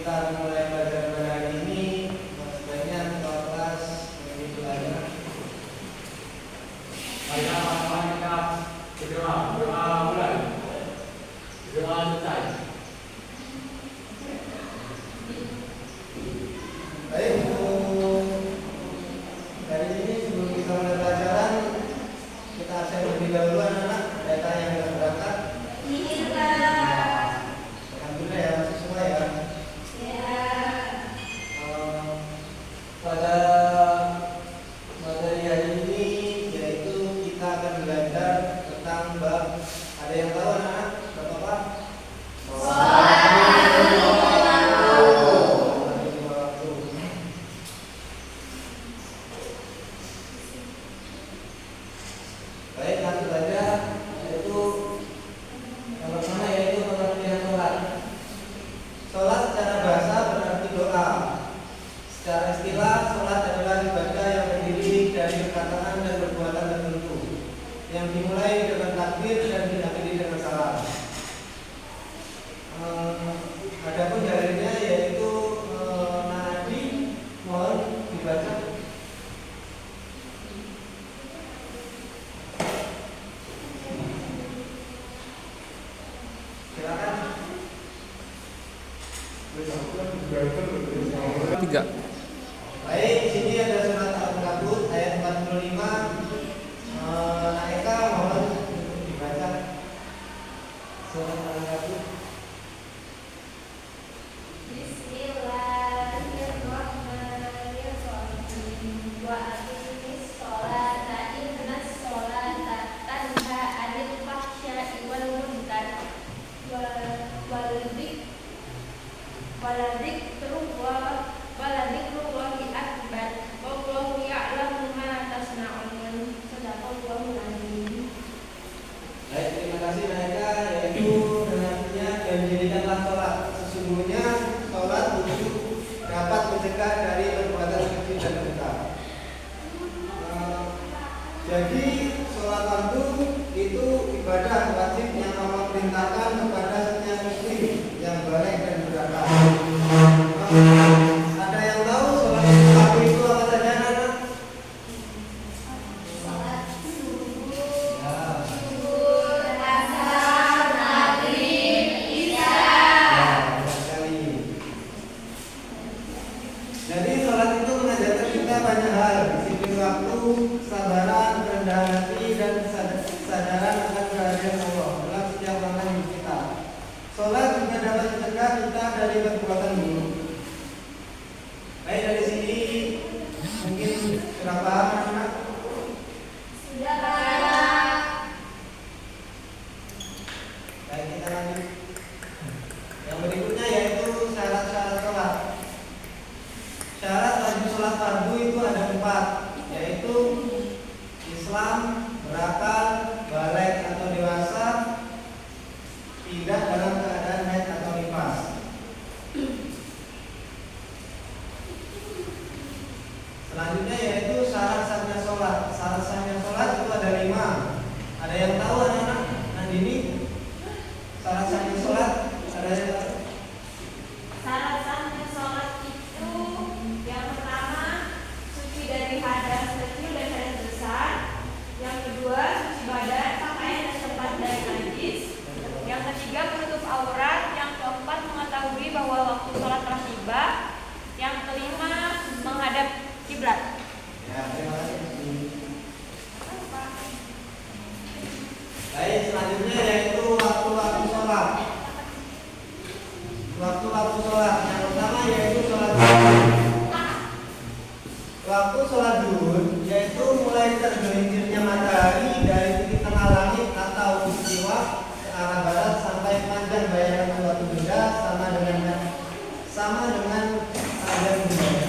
kita mulai belajar pada hari ini, sebaiknya ketua kelas begitu aja. Mari kita berdoa mulai. Berdoa selesai. Baik, untuk dari sini sebelum kita mulai pelajaran, kita absen terlebih dahulu anak-anak data yang sudah berangkat. Alhamdulillah ya, masih semua ya. Pada materi hari ini yaitu kita akan belajar tentang bab, ada yang tahu anak-anak bab apa? Baik, langsung saja, yaitu yang pertama yaitu pengertian sholat. Sholat secara bahasa berarti doa. Secara istilah, sholat adalah ibadah yang terdiri dari perkataan dan perbuatan tertentu yang dimulai dengan takbir dan diakhiri dengan salam. Adapun dalilnya yaitu Nabi, mohon dibaca. Silakan. 3. Baik, di sini ada surat Al-Ankabut ayat 45. Naika mohon dibaca surat Al-Ankabut. Bismillahirrahmanirrahim. Wa aqimis sholata innas sholata tanha 'anil fahsya'i wal munkar waladikrullahi akbar wallahu ya'lamu ma tasna'un. Shadaqallahul azim. Baik, terima kasih Naika, yaitu artinya dan dirikanlah sholat. Sesungguhnya sholat itu dapat mencegah dari perbuatan keji dan murka. Jadi sholat fardu itu ibadah wajib yang Allah perintahkan kepada setiap muslim yang baligh dan berakal. Ada yang tahu sholat fardu itu apa saja, anak? Salat subuh, Ya. zuhur, asar, maghrib, isya. Ya, benar sekali. Jadi sholat itu mengajarkan kita banyak hal, disiplin waktu, kesabaran, kerendahan hati, dan kesadaran akan kehadiran Allah dalam setiap langkah hidup kita. Sholat juga dapat mencegah kita dari perbuatan buruk. Baik, dari sini mungkin sudah paham anak-anak? Sudah Pak. Baik, kita lanjut. Yang berikutnya yaitu syarat-syarat sholat. Syarat wajib sholat fardu itu ada 4, yaitu Islam, berakal, baligh atau dewasa, tidak dalam keadaan haid atau nifas. Selanjutnya yaitu syarat sahnya sholat. Syarat sahnya sholat itu ada 5. Ada yang tahu anak-anak? Nandini? Syarat sahnya sholat ada yang tahu? Syarat sahnya sholat itu yang pertama suci dari hadas kecil dan hadas besar. Yang kedua suci badan, pakaian dan tempat dari najis. Yang ketiga menutup aurat. Yang keempat mengetahui bahwa waktu sholat telah tiba. Yang kelima menghadap kiblat. Ya, terima kasih. Baik, selanjutnya yaitu waktu-waktu sholat. Waktu-waktu sholat yang pertama yaitu sholat zuhur. Waktu sholat zuhur yaitu mulai tergelincirnya matahari dari titik tengah langit atau istiwa ke arah barat sampai panjang bayangan suatu benda sama dengan panjang bendanya.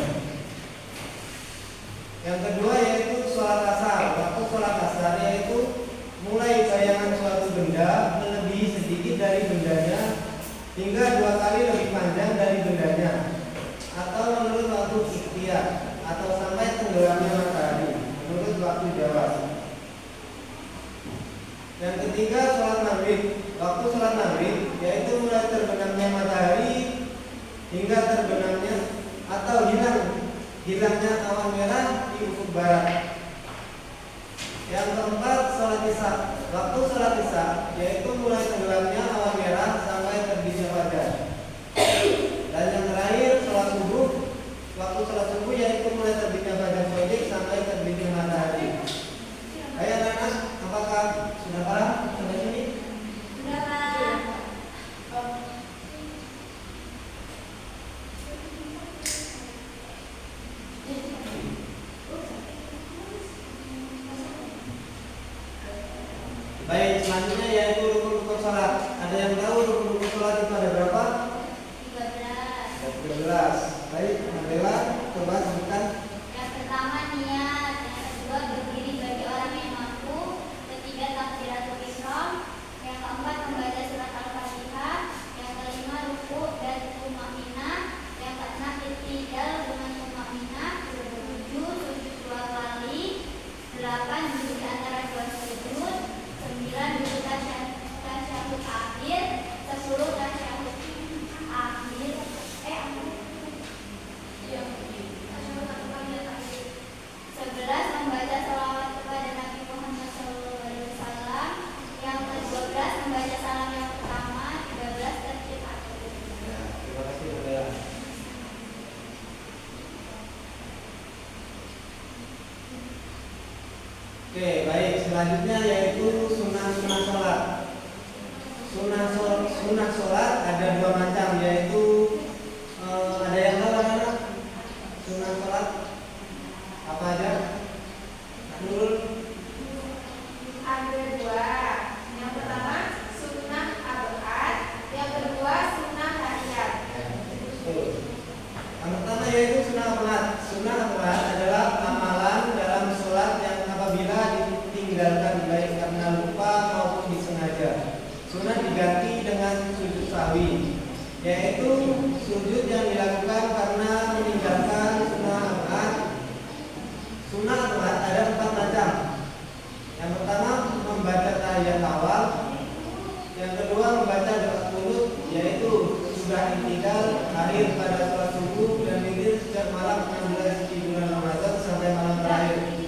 Yang kedua yaitu sholat asar. Waktu sholat asar yaitu mulai bayangan suatu benda melebihi sedikit dari bendanya hingga 2 kali lebih panjang dari bendanya, atau menurut waktu ikhtiar, atau sampai tenggelamnya matahari menurut waktu Jawa. Yang ketiga sholat maghrib. Waktu sholat maghrib yaitu mulai terbenamnya matahari hingga hilangnya awan merah di ufuk barat. Yang keempat, sholat isya. Waktu sholat isya yaitu mulai tenggelamnya awan merah sampai terbitnya fajar. Dan yang terakhir, sholat subuh. Waktu sholat subuh yaitu mulai terbitnya fajar shodiq sampai terbitnya matahari. Ayo anak-anak, apakah sudah paham sampai sini? Sudah, Pak. Baik, selanjutnya yaitu rukun-rukun sholat. Ada yang tahu rukun-rukun sholat itu ada berapa? 13. Baik, Nabila, coba sebutkan. Yang pertama niat, yang kedua berdiri bagi orang yang mampu, ketiga takbiratul ihram, yang keempat membaca surat Al-Fatihah, yang kelima ruku dan tumakninah, yang keenam iktidal dengan tumakninah, ketujuh sujud 2 kali, 8 duduk di antara 2 sujud, 9 duduk tasyahud akhir, 10 tasyahud akhir. Sebelas membaca salawat kepada Nabi Muhammad SAW. Yang ke-12 membaca salam yang pertama. 13 tertib akhir. Ya, terima kasih Nabila. Oke, baik. Selanjutnya yaitu sunnah-sunnah sholat. Sunnah sholat ada 2 macam, yaitu ada yang tahu anak-anak? Sunnah sholat apa aja? Nurul? Ada 2. Yang pertama sunnah arba'at, yang kedua sunnah tahiyat. Betul. Yang pertama yaitu sunnah sholat. Sunnah sholat adalah amalan dalam sholat yang apabila ditinggalkan baik karena lupa maupun disengaja, sunnah diganti dengan sujud sahwi, yaitu sujud yang dilakukan karena meninggalkan sunnah sholat. Sunnah sholat ada 4 macam. Yang pertama membaca tahiyat awal, yang kedua membaca doa qunut, yaitu sudah iktidal akhir pada sholat subuh dan witir sejak malam 16 di bulan Ramadan sampai malam terakhir.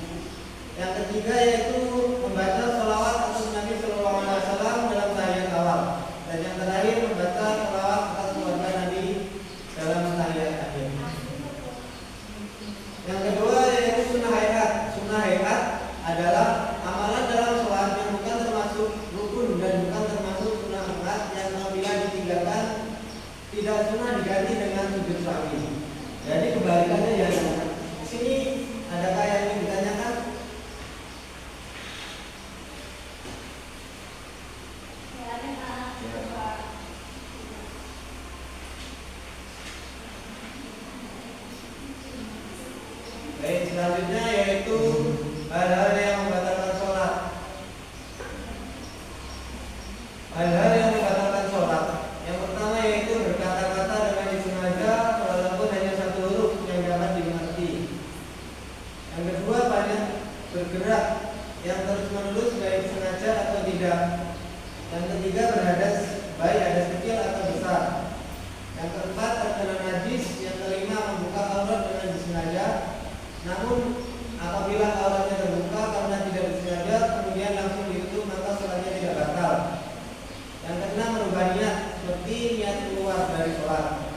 Yang ketiga yaitu membaca sholawat atas Nabi Sallallahu Alaihi Wasallam dalam tahiyat awal, dan yang terakhir membaca sholawat atas keluarga Nabi dalam tahiyat akhir. Yang kedua yaitu sunnah hayat. Sunnah hayat adalah amalan dalam sholat yang bukan termasuk rukun dan bukan termasuk sunnah sholat yang apabila ditinggalkan tidak sunnah diganti dengan sujud sahwi. Jadi kebalikannya ya. Di sini adakah yang ingin ditanyakan? Baik, selanjutnya yaitu hal-hal yang membatalkan sholat. Hal-hal yang membatalkan sholat. Yang pertama yaitu berkata-kata dengan disengaja walaupun hanya 1 huruf yang dapat dimengerti. Yang kedua banyak bergerak yang terus-menerus baik sengaja atau tidak. Yang ketiga berhadas baik hadas kecil atau besar. Yang keempat terkena najis. Yang kelima membuka aurat dengan disengaja. Namun apabila auratnya terbuka karena tidak disengaja kemudian langsung ditutup maka sholatnya tidak batal. Yang keenam merubah niat seperti niat keluar dari sholat.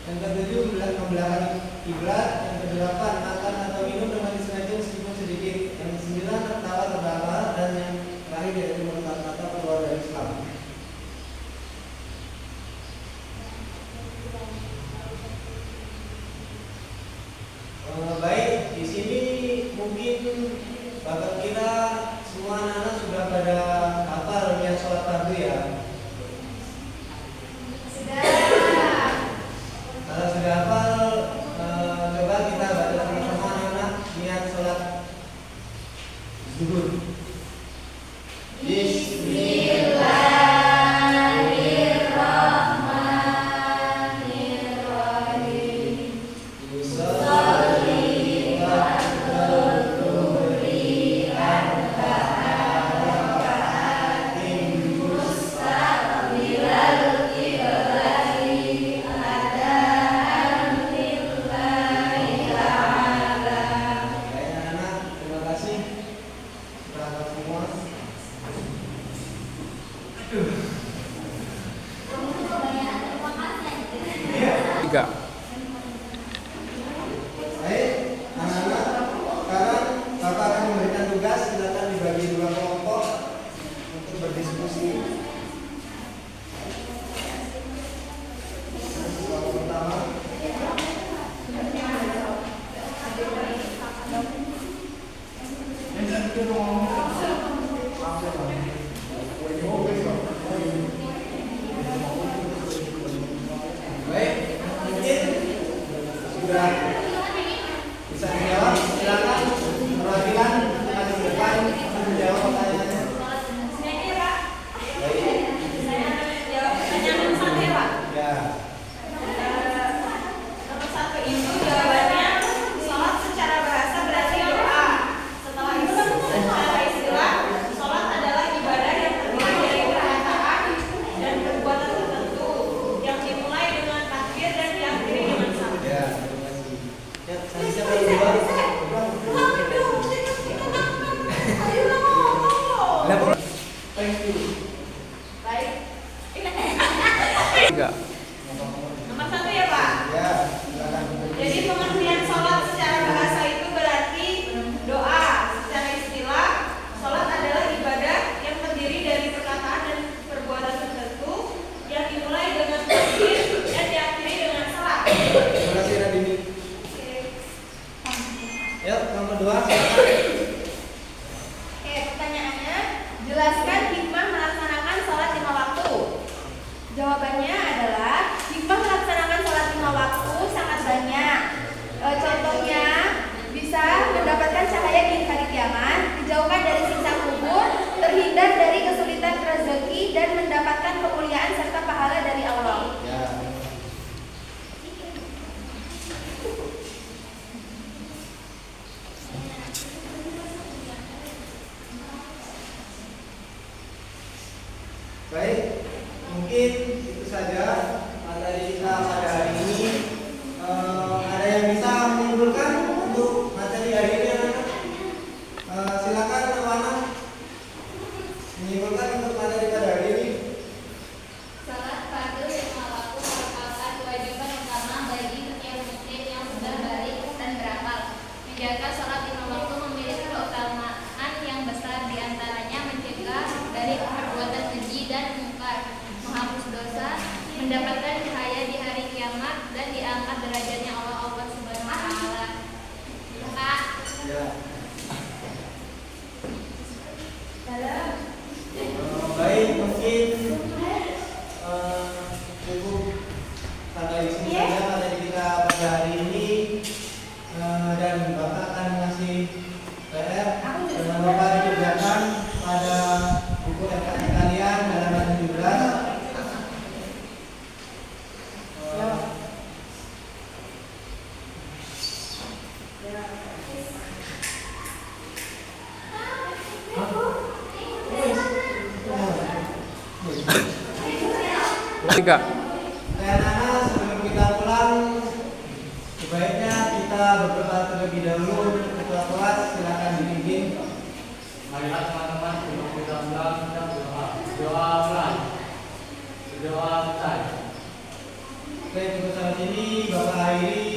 Yang ketujuh membelakangi kiblat. Yang kedelapan makan atau minum dengan disengaja meskipun sedikit. Yang kesembilan tertawa terbahak, dan yang terakhir yaitu mata keluar dari Islam. Baik, di sini mungkin Bapak kira semua anak-anak sudah pada hafal niat sholat fardu ya. Sudah. Kalau sudah hafal, coba kita baca sama-sama anak-anak niat sholat zuhur. Bismillahirrahmanirrahim. 3. Baik, anak-anak, sekarang Bapak akan memberikan tugas, silakan dibagi 2 kelompok untuk berdiskusi. Kelompok pertama. Baik, mungkin sudah bisa dijawab. Silakan perwakilan yang di depan menjawab pertanyaannya. Ini Pak, Baik, saya jawab pertanyaan nomor 1 ya Pak. ya. Nomor 1 itu jawabannya sholat secara bahasa berarti doa. Setelah itu secara istilah, sholat adalah ibadah yang terdiri dari perkataan dan perbuatan tertentu yang dimulai dengan takbir dan diakhiri dengan salam. Ya, terima kasih. Ya, tadi siapa yang jawab? Thank you. Baik. 3. Nomor 1 ya Pak. Ya, silakan. Jadi pengertian sholat secara bahasa itu berarti doa. Secara istilah, sholat adalah ibadah yang terdiri dari perkataan dan perbuatan tertentu yang dimulai dengan takbir dan diakhiri dengan salam. Terima kasih Radini. Yuk, nomor 2. Silakan. Oke, pertanyaannya, jelaskan hikmah melaksanakan sholat 5 waktu. Jawabannya adalah hikmah melaksanakan sholat 5 waktu sangat banyak. Contohnya bisa mendapatkan cahaya di hari kiamat, dijauhkan dari siksa kubur, terhindar dari kesulitan rezeki, dan mendapatkan kemuliaan serta pahala dari Allah. Ya. Baik, mungkin itu saja materi kita pada hari ini. Ada yang bisa menyimpulkan untuk materi hari ini, anak-anak? Silakan Wana menyimpulkan untuk materi pada hari ini. Salat fardu 5 waktu merupakan kewajiban utama bagi setiap muslim yang sudah balik dan berakal. Menjaga salat 5 waktu memiliki keutamaan yang besar, diantaranya mencegah dari perbuatan keji dan mungkar, menghapus dosa, mendapatkan cahaya di hari kiamat, dan diangkat derajatnya Allah Subhanahu wa taala. Pak, Ya. Baik, mungkin cukup sampai di sini saja materi kita pada hari ini. Dan Bapak akan ngasih PR. Jangan lupa dikerjakan pada buku FKT kalian halaman 17. Tiga. Dan anak sebelum kita pulang, sebaiknya kita berdoa terlebih dahulu. Ketua kelas silakan dipimpin. Marilah teman-teman, sebelum kita pulang, kita berdoa. Doa mulai. Doa selesai. Oke, untuk saat ini Bapak akhiri